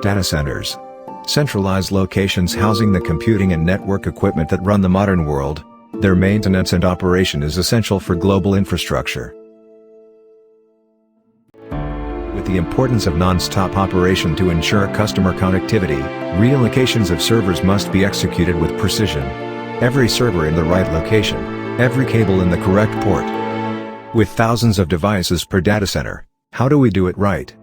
Data centers. Centralized locations housing the computing and network equipment that run the modern world. Their maintenance and operation is essential for global infrastructure. With the importance of non-stop operation to ensure customer connectivity, relocations of servers must be executed with precision. Every server in the right location, every cable in the correct port. With thousands of devices per data center, how do we do it right?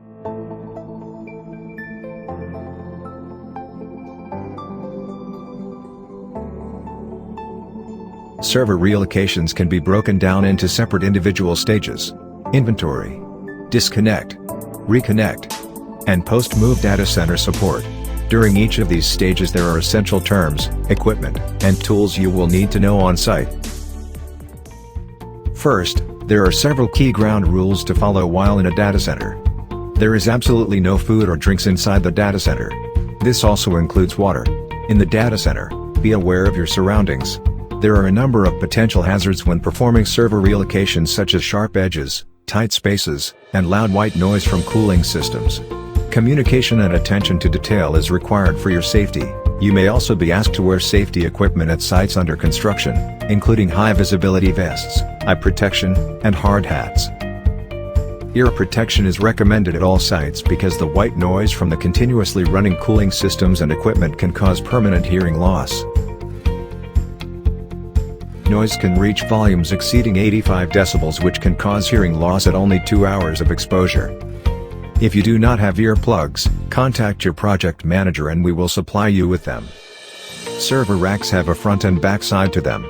Server relocations can be broken down into separate individual stages: inventory, disconnect, reconnect, and post-move data center support. During each of these stages there are essential terms, equipment, and tools you will need to know on site. First, there are several key ground rules to follow while in a data center. There is absolutely no food or drinks inside the data center. This also includes water. In the data center, be aware of your surroundings. There are a number of potential hazards when performing server relocations, such as sharp edges, tight spaces, and loud white noise from cooling systems. Communication and attention to detail is required for your safety. You may also be asked to wear safety equipment at sites under construction, including high visibility vests, eye protection, and hard hats. Ear protection is recommended at all sites because the white noise from the continuously running cooling systems and equipment can cause permanent hearing loss. Noise can reach volumes exceeding 85 decibels, which can cause hearing loss at only 2 hours of exposure. If you do not have earplugs, contact your project manager and we will supply you with them. Server racks have a front and back side to them.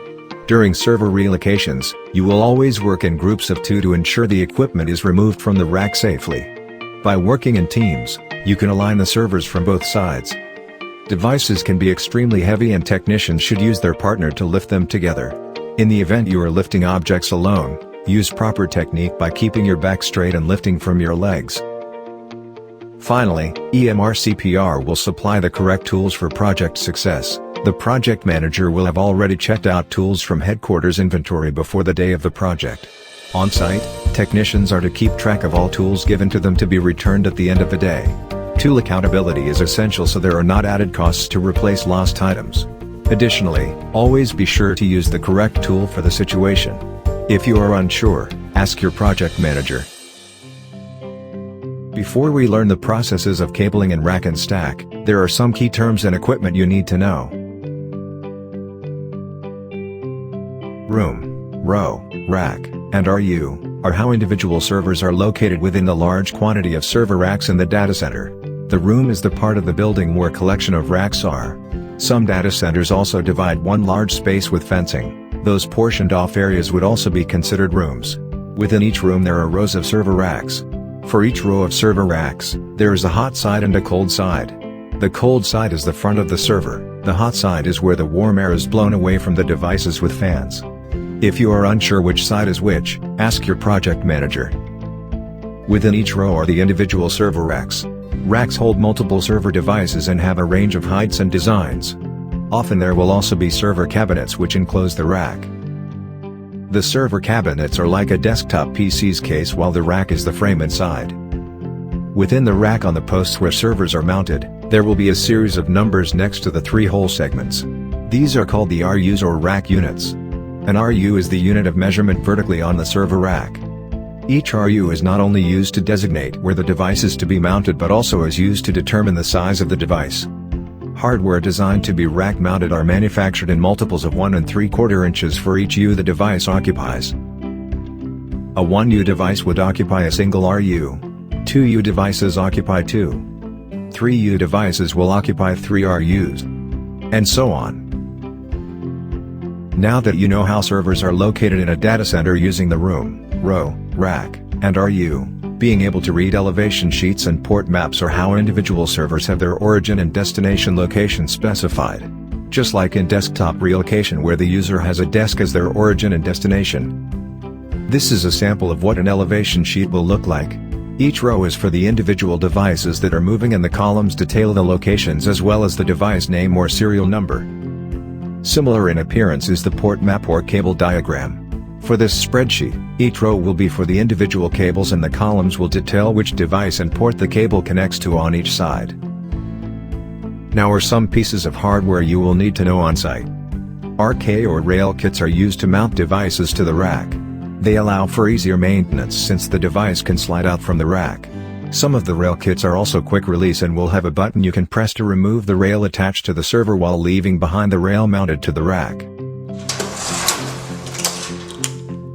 During server relocations, you will always work in groups of 2 to ensure the equipment is removed from the rack safely. By working in teams, you can align the servers from both sides. Devices can be extremely heavy and technicians should use their partner to lift them together. In the event you are lifting objects alone, use proper technique by keeping your back straight and lifting from your legs. Finally, EMR CPR will supply the correct tools for project success. The project manager will have already checked out tools from headquarters inventory before the day of the project. On-site, technicians are to keep track of all tools given to them to be returned at the end of the day. Tool accountability is essential so there are not added costs to replace lost items. Additionally, always be sure to use the correct tool for the situation. If you are unsure, ask your project manager. Before we learn the processes of cabling and rack and stack, there are some key terms and equipment you need to know. Room, row, rack, and RU are how individual servers are located within the large quantity of server racks in the data center. The room is the part of the building where collection of racks are. Some data centers also divide one large space with fencing. Those portioned off areas would also be considered rooms. Within each room there are rows of server racks. For each row of server racks, there is a hot side and a cold side. The cold side is the front of the server, the hot side is where the warm air is blown away from the devices with fans. If you are unsure which side is which, ask your project manager. Within each row are the individual server racks. Racks hold multiple server devices and have a range of heights and designs. Often there will also be server cabinets which enclose the rack. The server cabinets are like a desktop PC's case while the rack is the frame inside. Within the rack on the posts where servers are mounted, there will be a series of numbers next to the 3 hole segments. These are called the RUs or rack units. An RU is the unit of measurement vertically on the server rack. Each RU is not only used to designate where the device is to be mounted but also is used to determine the size of the device. Hardware designed to be rack mounted are manufactured in multiples of 1 3/4 inches for each U the device occupies. A 1U device would occupy a single RU. 2U devices occupy 2. 3U devices will occupy 3 RUs. And so on. Now that you know how servers are located in a data center using the room, row, rack, and RU, being able to read elevation sheets and port maps or how individual servers have their origin and destination location specified. Just like in desktop relocation where the user has a desk as their origin and destination. This is a sample of what an elevation sheet will look like. Each row is for the individual devices that are moving and the columns detail the locations as well as the device name or serial number. Similar in appearance is the port map or cable diagram. For this spreadsheet, each row will be for the individual cables and the columns will detail which device and port the cable connects to on each side. Now are some pieces of hardware you will need to know on site. RK or rail kits are used to mount devices to the rack. They allow for easier maintenance since the device can slide out from the rack. Some of the rail kits are also quick release and will have a button you can press to remove the rail attached to the server while leaving behind the rail mounted to the rack.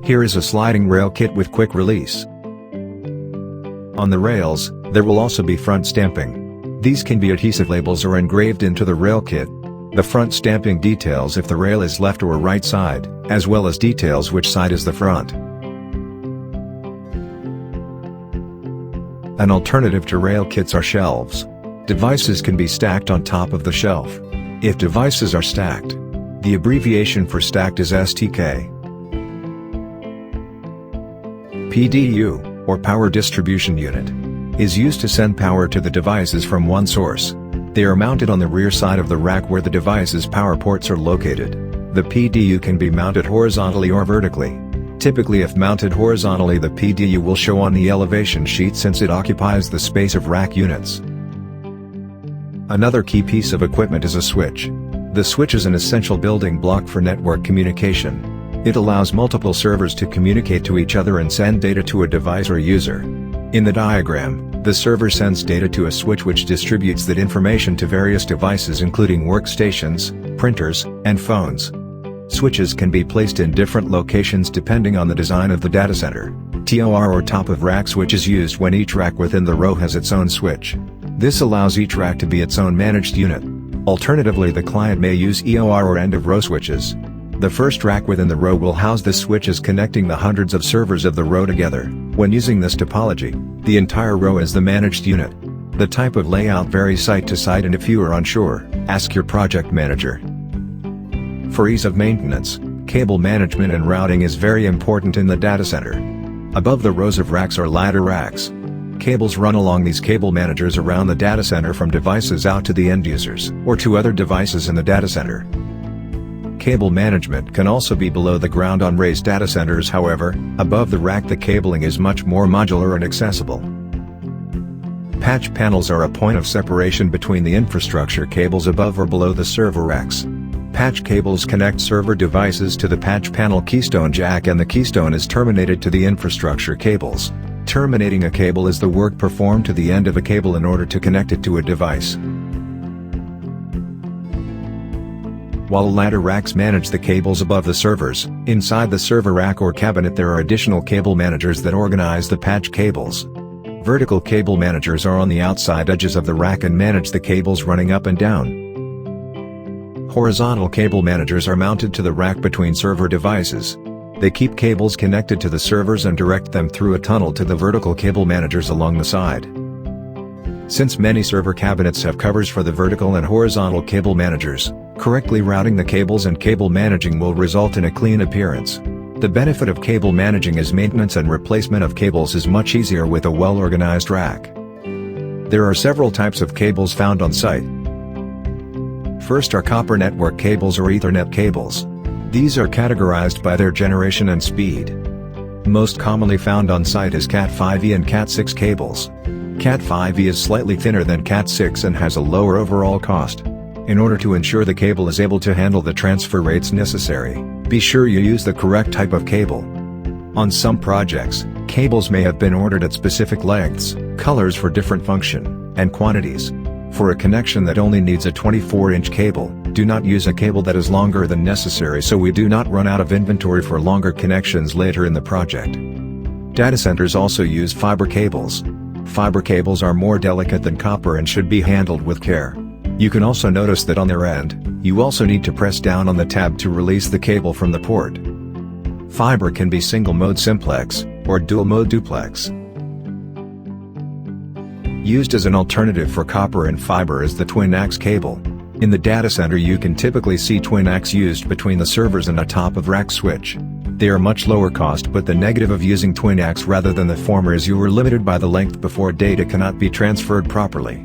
Here is a sliding rail kit with quick release. On the rails, there will also be front stamping. These can be adhesive labels or engraved into the rail kit. The front stamping details if the rail is left or right side, as well as details which side is the front. An alternative to rail kits are shelves. Devices can be stacked on top of the shelf. If devices are stacked, the abbreviation for stacked is STK. PDU, or Power Distribution Unit, is used to send power to the devices from one source. They are mounted on the rear side of the rack where the device's power ports are located. The PDU can be mounted horizontally or vertically. Typically, if mounted horizontally, the PDU will show on the elevation sheet since it occupies the space of rack units. Another key piece of equipment is a switch. The switch is an essential building block for network communication. It allows multiple servers to communicate to each other and send data to a device or user. In the diagram, the server sends data to a switch which distributes that information to various devices including workstations, printers, and phones. Switches can be placed in different locations depending on the design of the data center. TOR or top of rack switch is used when each rack within the row has its own switch. This allows each rack to be its own managed unit. Alternatively, the client may use EOR or end of row switches. The first rack within the row will house the switches connecting the hundreds of servers of the row together. When using this topology, the entire row is the managed unit. The type of layout varies site to site, and if you are unsure, ask your project manager. For ease of maintenance, cable management and routing is very important in the data center. Above the rows of racks are ladder racks. Cables run along these cable managers around the data center from devices out to the end users or to other devices in the data center. Cable management can also be below the ground on raised data centers. However, above the rack the cabling is much more modular and accessible. Patch panels are a point of separation between the infrastructure cables above or below the server racks. Patch cables connect server devices to the patch panel keystone jack, and the keystone is terminated to the infrastructure cables. Terminating a cable is the work performed to the end of a cable in order to connect it to a device. While ladder racks manage the cables above the servers, inside the server rack or cabinet there are additional cable managers that organize the patch cables. Vertical cable managers are on the outside edges of the rack and manage the cables running up and down. Horizontal cable managers are mounted to the rack between server devices. They keep cables connected to the servers and direct them through a tunnel to the vertical cable managers along the side. Since many server cabinets have covers for the vertical and horizontal cable managers, correctly routing the cables and cable managing will result in a clean appearance. The benefit of cable managing is maintenance and replacement of cables is much easier with a well-organized rack. There are several types of cables found on site. First are copper network cables or Ethernet cables. These are categorized by their generation and speed. Most commonly found on site is Cat5e and Cat6 cables. Cat5e is slightly thinner than Cat6 and has a lower overall cost. In order to ensure the cable is able to handle the transfer rates necessary, be sure you use the correct type of cable. On some projects, cables may have been ordered at specific lengths, colors for different function, and quantities. For a connection that only needs a 24-inch cable, do not use a cable that is longer than necessary so we do not run out of inventory for longer connections later in the project. Data centers also use fiber cables. Fiber cables are more delicate than copper and should be handled with care. You can also notice that on their end, you also need to press down on the tab to release the cable from the port. Fiber can be single-mode simplex, or dual-mode duplex. Used as an alternative for copper and fiber is the twin-ax cable. In the data center you can typically see twin-ax used between the servers and a top-of-rack switch. They are much lower cost, but the negative of using twin-ax rather than the former is you are limited by the length before data cannot be transferred properly.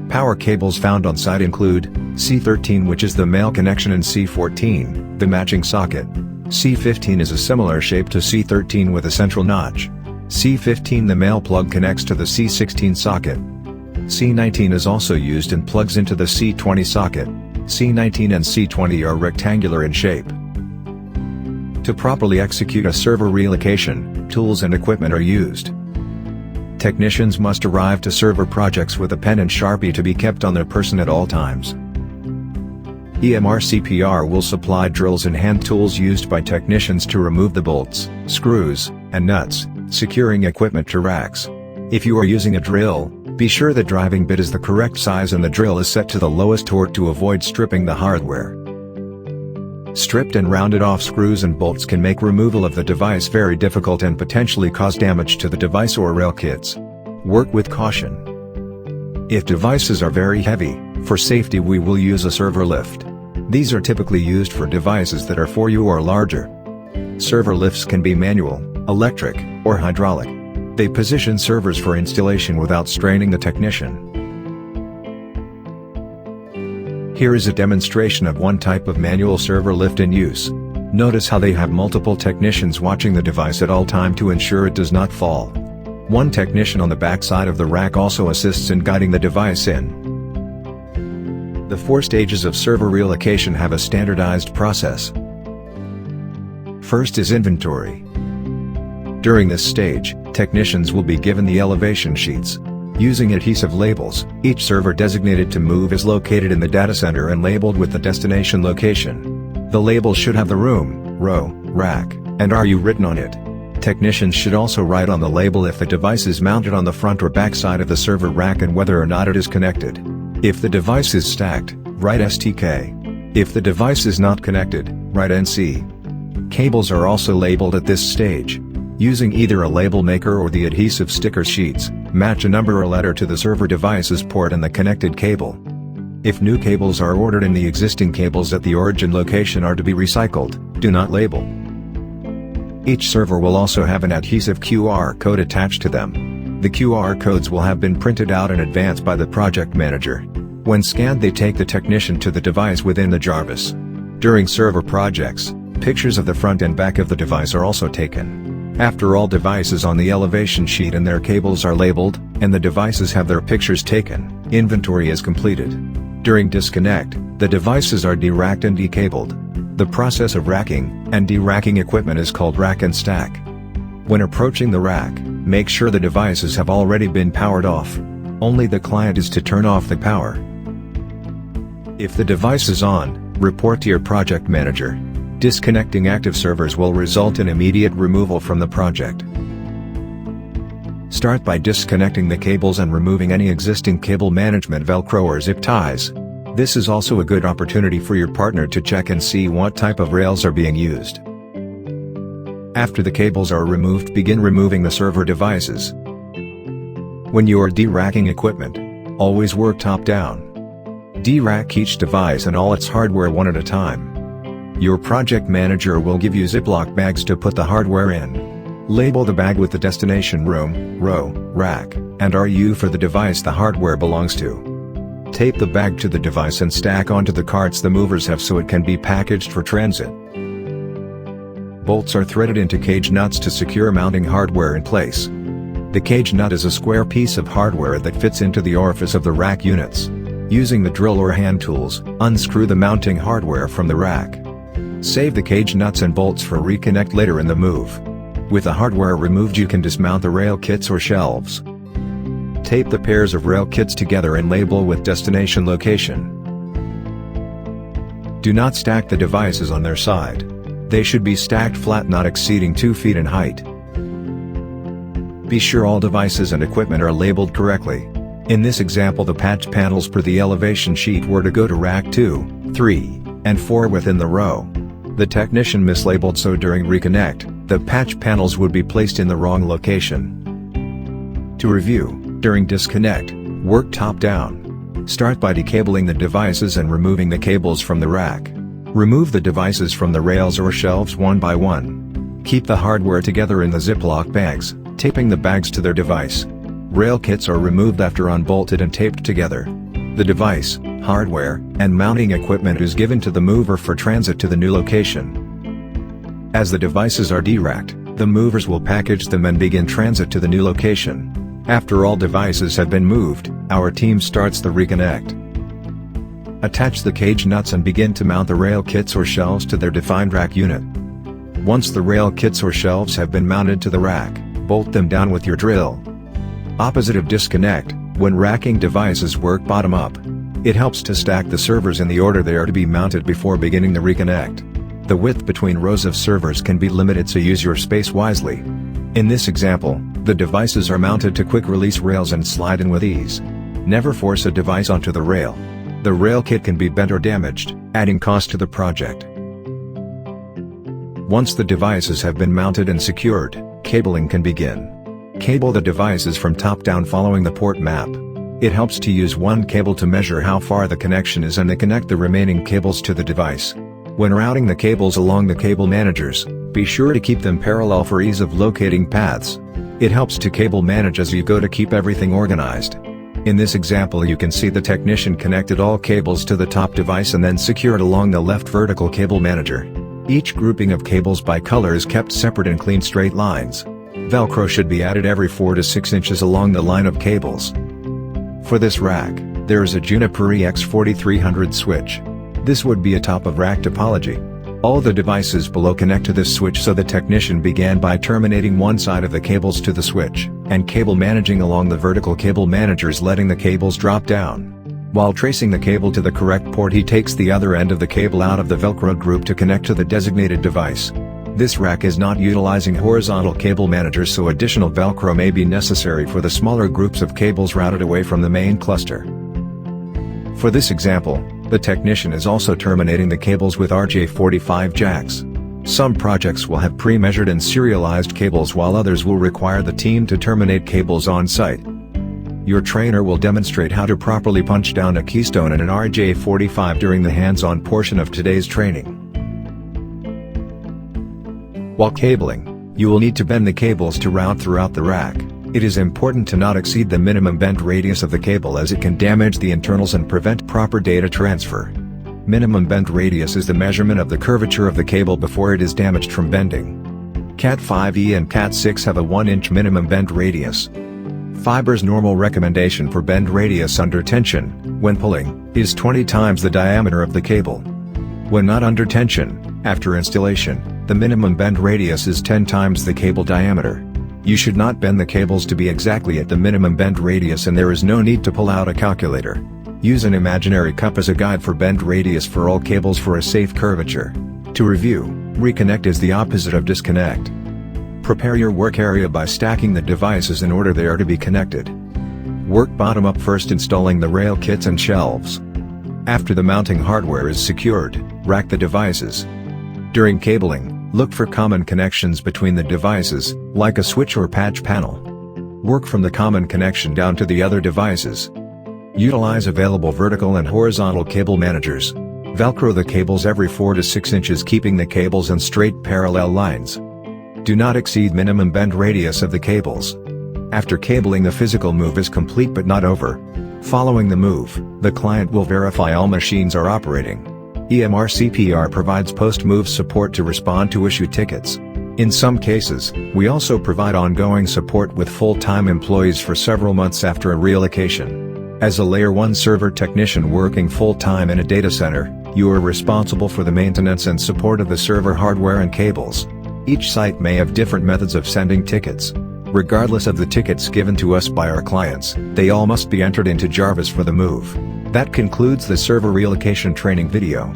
Power cables found on site include C13, which is the male connection, and C14, the matching socket. C15 is a similar shape to C13 with a central notch. C15 the male plug connects to the C16 socket. C19 is also used and plugs into the C20 socket. C19 and C20 are rectangular in shape. To properly execute a server relocation, tools and equipment are used. Technicians must arrive to server projects with a pen and Sharpie to be kept on their person at all times. EMR CPR will supply drills and hand tools used by technicians to remove the bolts, screws, and nuts, securing equipment to racks. If you are using a drill, be sure the driving bit is the correct size and the drill is set to the lowest torque to avoid stripping the hardware. Stripped and rounded off screws and bolts can make removal of the device very difficult and potentially cause damage to the device or rail kits. Work with caution. If devices are very heavy, for safety we will use a server lift. These are typically used for devices that are 4U or larger. Server lifts can be manual, electric, or hydraulic. They position servers for installation without straining the technician. Here is a demonstration of one type of manual server lift in use. Notice how they have multiple technicians watching the device at all time to ensure it does not fall. One technician on the back side of the rack also assists in guiding the device in. The 4 stages of server relocation have a standardized process. First is inventory. During this stage, technicians will be given the elevation sheets. Using adhesive labels, each server designated to move is located in the data center and labeled with the destination location. The label should have the room, row, rack, and RU written on it. Technicians should also write on the label if the device is mounted on the front or back side of the server rack and whether or not it is connected. If the device is stacked, write STK. If the device is not connected, write NC. Cables are also labeled at this stage. Using either a label maker or the adhesive sticker sheets, match a number or letter to the server device's port and the connected cable. If new cables are ordered and the existing cables at the origin location are to be recycled, do not label. Each server will also have an adhesive QR code attached to them. The QR codes will have been printed out in advance by the project manager. When scanned, they take the technician to the device within the Jarvis. During server projects, pictures of the front and back of the device are also taken. After all devices on the elevation sheet and their cables are labeled, and the devices have their pictures taken, inventory is completed. During disconnect, the devices are de-racked and decabled. The process of racking and de-racking equipment is called rack and stack. When approaching the rack, make sure the devices have already been powered off. Only the client is to turn off the power. If the device is on, report to your project manager. Disconnecting active servers will result in immediate removal from the project. Start by disconnecting the cables and removing any existing cable management Velcro or zip ties. This is also a good opportunity for your partner to check and see what type of rails are being used. After the cables are removed, begin removing the server devices. When you are de-racking equipment, always work top-down. De-rack each device and all its hardware one at a time. Your project manager will give you Ziploc bags to put the hardware in. Label the bag with the destination room, row, rack, and RU for the device the hardware belongs to. Tape the bag to the device and stack onto the carts the movers have so it can be packaged for transit. Bolts are threaded into cage nuts to secure mounting hardware in place. The cage nut is a square piece of hardware that fits into the orifice of the rack units. Using the drill or hand tools, unscrew the mounting hardware from the rack. Save the cage nuts and bolts for reconnect later in the move. With the hardware removed, you can dismount the rail kits or shelves. Tape the pairs of rail kits together and label with destination location. Do not stack the devices on their side. They should be stacked flat, not exceeding 2 feet in height. Be sure all devices and equipment are labeled correctly. In this example, the patch panels per the elevation sheet were to go to rack 2, 3, and 4 within the row. The technician mislabeled, so during reconnect, the patch panels would be placed in the wrong location. To review, during disconnect, work top-down. Start by decabling the devices and removing the cables from the rack. Remove the devices from the rails or shelves one by one. Keep the hardware together in the Ziploc bags, taping the bags to their device. Rail kits are removed after unbolted and taped together. The device, hardware, and mounting equipment is given to the mover for transit to the new location. As the devices are de-racked, the movers will package them and begin transit to the new location. After all devices have been moved, our team starts the reconnect. Attach the cage nuts and begin to mount the rail kits or shelves to their defined rack unit. Once the rail kits or shelves have been mounted to the rack, bolt them down with your drill. Opposite of disconnect, when racking devices work bottom up. It helps to stack the servers in the order they are to be mounted before beginning the reconnect. The width between rows of servers can be limited, so use your space wisely. In this example, the devices are mounted to quick-release rails and slide in with ease. Never force a device onto the rail. The rail kit can be bent or damaged, adding cost to the project. Once the devices have been mounted and secured, cabling can begin. Cable the devices from top down following the port map. It helps to use one cable to measure how far the connection is and then connect the remaining cables to the device. When routing the cables along the cable managers, be sure to keep them parallel for ease of locating paths. It helps to cable manage as you go to keep everything organized. In this example, you can see the technician connected all cables to the top device and then secured along the left vertical cable manager. Each grouping of cables by color is kept separate in clean straight lines. Velcro should be added every 4 to 6 inches along the line of cables. For this rack, there is a Juniper EX4300 switch. This would be a top-of-rack topology. All the devices below connect to this switch, so the technician began by terminating one side of the cables to the switch, and cable managing along the vertical cable managers, letting the cables drop down. While tracing the cable to the correct port, he takes the other end of the cable out of the Velcro group to connect to the designated device. This rack is not utilizing horizontal cable managers, so additional Velcro may be necessary for the smaller groups of cables routed away from the main cluster. For this example, the technician is also terminating the cables with RJ45 jacks. Some projects will have pre-measured and serialized cables, while others will require the team to terminate cables on site. Your trainer will demonstrate how to properly punch down a keystone in an RJ45 during the hands-on portion of today's training. While cabling, you will need to bend the cables to route throughout the rack. It is important to not exceed the minimum bend radius of the cable, as it can damage the internals and prevent proper data transfer. Minimum bend radius is the measurement of the curvature of the cable before it is damaged from bending. Cat 5e and Cat 6 have a 1-inch minimum bend radius. Fiber's normal recommendation for bend radius under tension, when pulling, is 20 times the diameter of the cable. When not under tension, after installation, the minimum bend radius is 10 times the cable diameter. You should not bend the cables to be exactly at the minimum bend radius, and there is no need to pull out a calculator. Use an imaginary cup as a guide for bend radius for all cables for a safe curvature. To review, reconnect is the opposite of disconnect. Prepare your work area by stacking the devices in order they are to be connected. Work bottom up, first installing the rail kits and shelves. After the mounting hardware is secured, rack the devices. During cabling, look for common connections between the devices, like a switch or patch panel. Work from the common connection down to the other devices. Utilize available vertical and horizontal cable managers. Velcro the cables every 4 to 6 inches, keeping the cables in straight parallel lines. Do not exceed minimum bend radius of the cables. After cabling, the physical move is complete but not over. Following the move, the client will verify all machines are operating. EMR CPR provides post-move support to respond to issue tickets. In some cases, we also provide ongoing support with full-time employees for several months after a relocation. As a Layer 1 server technician working full-time in a data center, you are responsible for the maintenance and support of the server hardware and cables. Each site may have different methods of sending tickets. Regardless of the tickets given to us by our clients, they all must be entered into Jarvis for the move. That concludes the server relocation training video.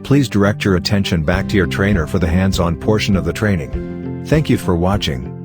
Please direct your attention back to your trainer for the hands-on portion of the training. Thank you for watching.